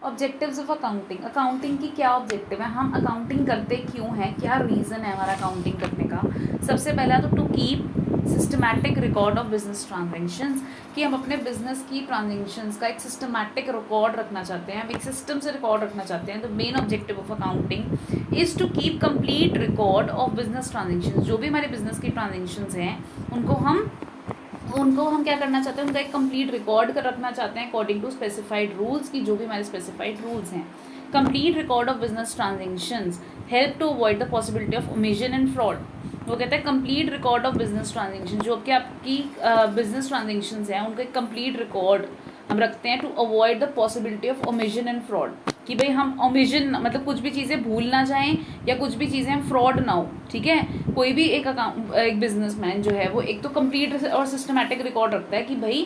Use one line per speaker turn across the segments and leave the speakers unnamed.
Objectives of accounting. Accounting की क्या objective है, हम अकाउंटिंग करते क्यों हैं, क्या रीज़न है हमारा अकाउंटिंग करने का। सबसे पहला तो to keep systematic record of business transactions, कि हम अपने बिजनेस की ट्रांजेक्शन्स का एक सिस्टमैटिक रिकॉर्ड रखना चाहते हैं, हम एक सिस्टम से रिकॉर्ड रखना चाहते हैं। तो main objective of accounting is to keep complete record of business transactions. जो भी हमारे बिजनेस की ट्रांजेक्शन्स हैं उनको हम क्या करना चाहते हैं, उनका एक कंप्लीट रिकॉर्ड कर रखना चाहते हैं अकॉर्डिंग टू स्पेसिफाइड रूल्स, की जो भी हमारे स्पेसिफाइड रूल्स हैं। Complete record of business transactions help to avoid the possibility of omission and fraud. वो कहते हैं complete record of business transaction, जो कि आपकी बिजनेस ट्रांजेक्शन्स हैं उनका एक कंप्लीट रिकॉर्ड हम रखते हैं to avoid the possibility of omission and fraud, कि भाई हम ओमिशन मतलब कुछ भी चीज़ें भूल ना जाएं या कुछ भी चीज़ें हम फ्रॉड ना हो। ठीक है, कोई भी एक बिजनेसमैन जो है वो एक तो कंप्लीट और सिस्टमैटिक रिकॉर्ड रखता है कि भाई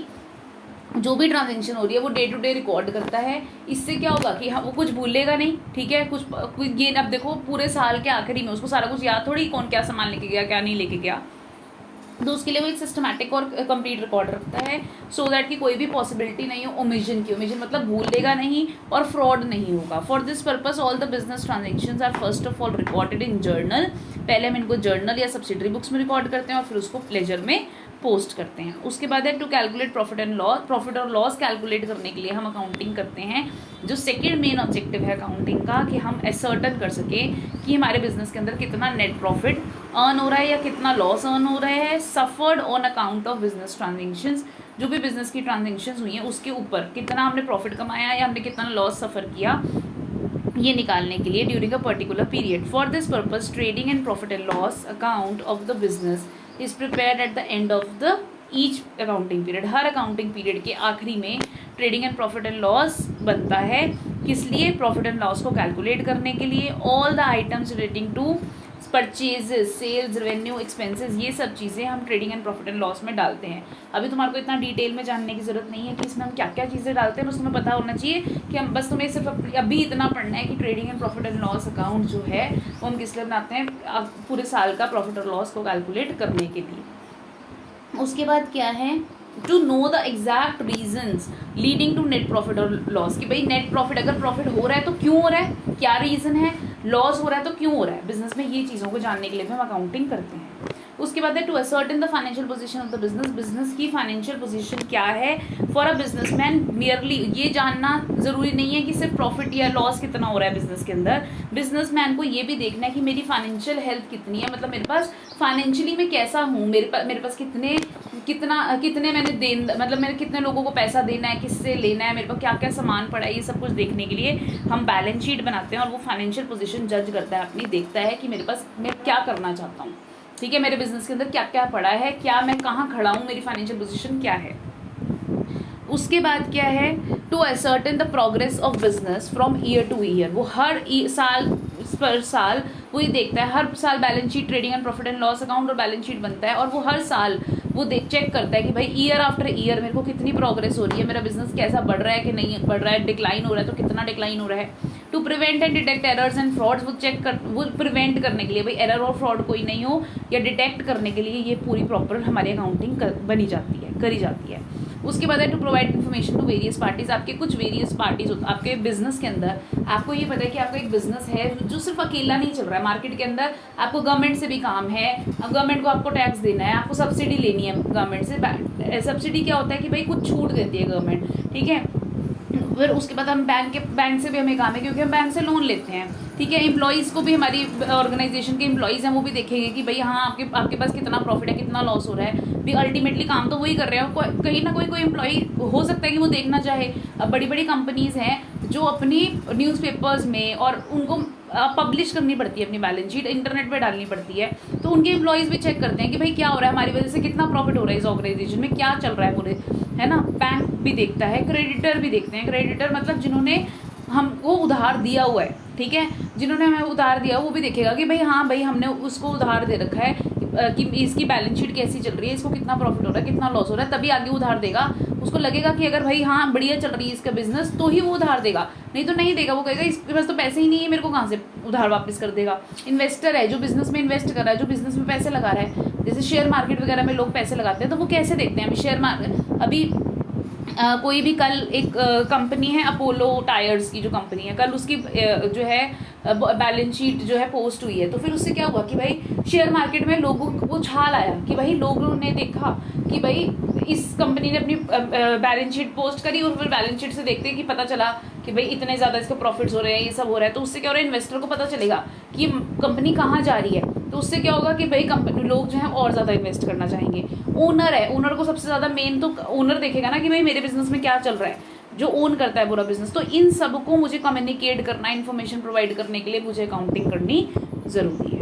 जो भी ट्रांजेक्शन हो रही है वो डे टू डे रिकॉर्ड करता है। इससे क्या होगा कि हाँ वो कुछ भूलेगा नहीं। ठीक है, कुछ ये अब देखो पूरे साल के आखिरी में उसको सारा कुछ याद थोड़ी कौन क्या सामान लेके गया क्या नहीं लेके गया, तो उसके लिए वो एक सिस्टमैटिक और कंप्लीट रिकॉर्ड रखता है सो दैट कि कोई भी पॉसिबिलिटी नहीं हो ओमिशन की। ओमिशन मतलब भूलेगा नहीं और फ्रॉड नहीं होगा। For this purpose all the business transactions are first of all recorded in journal. पहले हम इनको जर्नल या सब्सिडरी बुक्स में रिकॉर्ड करते हैं और फिर उसको लेजर में पोस्ट करते हैं। उसके बाद है to calculate profit and loss. Profit और लॉस कैलकुलेट करने के लिए हम अकाउंटिंग करते हैं। जो सेकेंड मेन ऑब्जेक्टिव है अकाउंटिंग का, कि हम असर्टन कर सकें कि हमारे बिजनेस के अंदर कितना नेट प्रॉफिट अर्न हो रहा है या कितना लॉस अर्न हो रहा है suffered on account of business transactions. जो भी बिजनेस की ट्रांजेक्शन्स हुई हैं उसके ऊपर कितना हमने प्रॉफिट कमाया या हमने कितना लॉस सफ़र किया, ये निकालने के लिए during a particular period. For this purpose trading and profit and loss account of the business is prepared at the end of the each accounting period. हर अकाउंटिंग पीरियड के आखिरी में trading and profit and loss बनता है। किस लिए? Profit and loss को calculate करने के लिए। All the items relating to purchases, sales, revenue, expenses, ये सब चीज़ें हम trading and profit and loss में डालते हैं। अभी तुम्हारे को इतना डिटेल में जानने की ज़रूरत नहीं है कि इसमें हम क्या क्या चीज़ें डालते हैं, बस तुम्हें पता होना चाहिए कि हम बस तुम्हें सिर्फ अभी इतना पढ़ना है कि trading and profit and loss account जो है वो हम किस लिए बनाते हैं, पूरे साल का प्रॉफिट और लॉस को कैलकुलेट करने के लिए। उसके बाद क्या है, to know the exact reasons leading to net profit और लॉस, कि भाई नेट प्रॉफिट अगर प्रॉफिट हो रहा है तो क्यों हो रहा है, क्या रीज़न है, लॉस हो रहा है तो क्यों हो रहा है बिजनेस में, ये चीज़ों को जानने के लिए भी हम अकाउंटिंग करते हैं। उसके बाद है to ascertain the financial position of the business. Business की फाइनेंशियल पोजीशन क्या है फॉर अ बिजनेसमैन। मियरली ये जानना ज़रूरी नहीं है कि सिर्फ प्रॉफिट या लॉस कितना हो रहा है बिजनेस के अंदर। बिजनेसमैन को ये भी देखना है कि मेरी फाइनेंशियल हेल्थ कितनी है, मतलब मेरे पास फाइनेंशियली मैं कैसा हूँ, मेरे पास कितने मैंने मतलब मेरे कितने लोगों को पैसा देना है, किससे लेना है, मेरे पास क्या क्या सामान पड़ा है, ये सब कुछ देखने के लिए हम बैलेंस शीट बनाते हैं और वो फाइनेंशियल पोजीशन जज करता है अपनी, देखता है कि मेरे पास मैं क्या करना चाहता हूँ। ठीक है, मेरे बिजनेस के अंदर क्या क्या पड़ा है, क्या मैं कहाँ खड़ा हूँ, मेरी फाइनेंशियल पोजीशन क्या है। उसके बाद क्या है, to ascertain the progress of business from year to year. वो हर साल पर साल वही देखता है, हर साल balance sheet, trading and profit and loss account और बैलेंस शीट बनता है और वो हर साल वो चेक करता है कि भाई ईयर आफ्टर ईयर मेरे को कितनी प्रोग्रेस हो रही है, मेरा बिजनेस कैसा बढ़ रहा है कि नहीं बढ़ रहा है, डिक्लाइन हो रहा है तो कितना डिक्लाइन हो रहा है। To prevent and detect errors and frauds, वो प्रिवेंट करने के लिए, भाई एरर और फ्रॉड कोई नहीं हो, या डिटेक्ट करने के लिए ये पूरी प्रॉपर हमारी अकाउंटिंग करी जाती है। उसके बाद है to provide information to various parties. आपके कुछ वेरियस पार्टीज आपके बिजनेस के अंदर, आपको ये पता है कि आपका एक बिजनेस है जो सिर्फ अकेला नहीं चल रहा है मार्केट के अंदर, आपको गवर्नमेंट से भी काम है, गवर्नमेंट को आपको टैक्स देना है, आपको सब्सिडी लेनी है गवर्नमेंट से। सब्सिडी क्या होता है कि भाई कुछ छूट देती है गवर्नमेंट। ठीक है, फिर उसके बाद हम बैंक से भी हमें काम है क्योंकि हम बैंक से लोन लेते हैं। ठीक है, एम्प्लॉयज़ को भी, हमारी ऑर्गेनाइजेशन के एम्प्लॉयज़ हैं वो भी देखेंगे कि भाई हाँ आपके पास कितना प्रॉफिट है, कितना लॉस हो रहा है। भी अल्टीमेटली काम तो वही कर रहे हो, कहीं ना कोई एम्प्लॉय हो सकता है कि वो देखना चाहे। अब बड़ी बड़ी कंपनीज़ हैं जो अपनी न्यूज़पेपर्स में और उनको पब्लिश करनी पड़ती है, अपनी बैलेंस शीट इंटरनेट पे डालनी पड़ती है, तो उनके एम्प्लॉयज़ भी चेक करते हैं कि भाई क्या हो रहा है, हमारी वजह से कितना प्रॉफिट हो रहा है इस ऑर्गेनाइजेशन में, क्या चल रहा है पूरे, है ना। बैंक भी देखता है, क्रेडिटर भी देखते हैं। क्रेडिटर मतलब जिन्होंने हमको उधार दिया हुआ है, ठीक है, जिन्होंने हमें उधार दिया वो भी देखेगा कि भाई हाँ भाई हमने उसको उधार दे रखा है कि इसकी बैलेंस शीट कैसी चल रही है, इसको कितना प्रॉफिट हो रहा है, कितना लॉस हो रहा है, तभी आगे उधार देगा। उसको लगेगा कि अगर भाई हाँ बढ़िया चल रही है इसका बिजनेस तो ही वो उधार देगा, नहीं तो नहीं देगा। वो कहेगा इसके पास तो पैसे ही नहीं है, मेरे को कहाँ से उधार वापस कर देगा। इन्वेस्टर है जो बिजनेस में इन्वेस्ट कर रहा है, जो बिजनेस में पैसे लगा रहा है, जैसे शेयर मार्केट वगैरह में लोग पैसे लगाते हैं, तो वो कैसे देखते हैं, अभी शेयर मार्केट, अभी कोई भी कल एक कंपनी है अपोलो टायर्स की जो कंपनी है, कल उसकी जो है बैलेंस शीट जो है पोस्ट हुई है, तो फिर उससे क्या हुआ कि भाई शेयर मार्केट में लोगों को छाल आया कि भाई लोगों ने देखा कि भाई इस कंपनी ने अपनी बैलेंस शीट पोस्ट करी, और फिर बैलेंस शीट से देखते कि पता चला कि भाई इतने ज़्यादा इसके प्रॉफिट्स हो रहे हैं, ये सब हो रहा है। तो उससे क्या हो रहा है, इन्वेस्टर को पता चलेगा कि कंपनी कहाँ जा रही है, तो उससे क्या होगा कि भाई कंपनी लोग जो है और ज़्यादा इन्वेस्ट करना चाहेंगे। ओनर है, ओनर को सबसे ज़्यादा मेन तो ओनर देखेगा ना कि भाई मेरे बिजनेस में क्या चल रहा है, जो ओन करता है पूरा बिजनेस। तो इन सबको मुझे कम्युनिकेट करना, इन्फॉर्मेशन प्रोवाइड करने के लिए मुझे अकाउंटिंग करनी ज़रूरी है।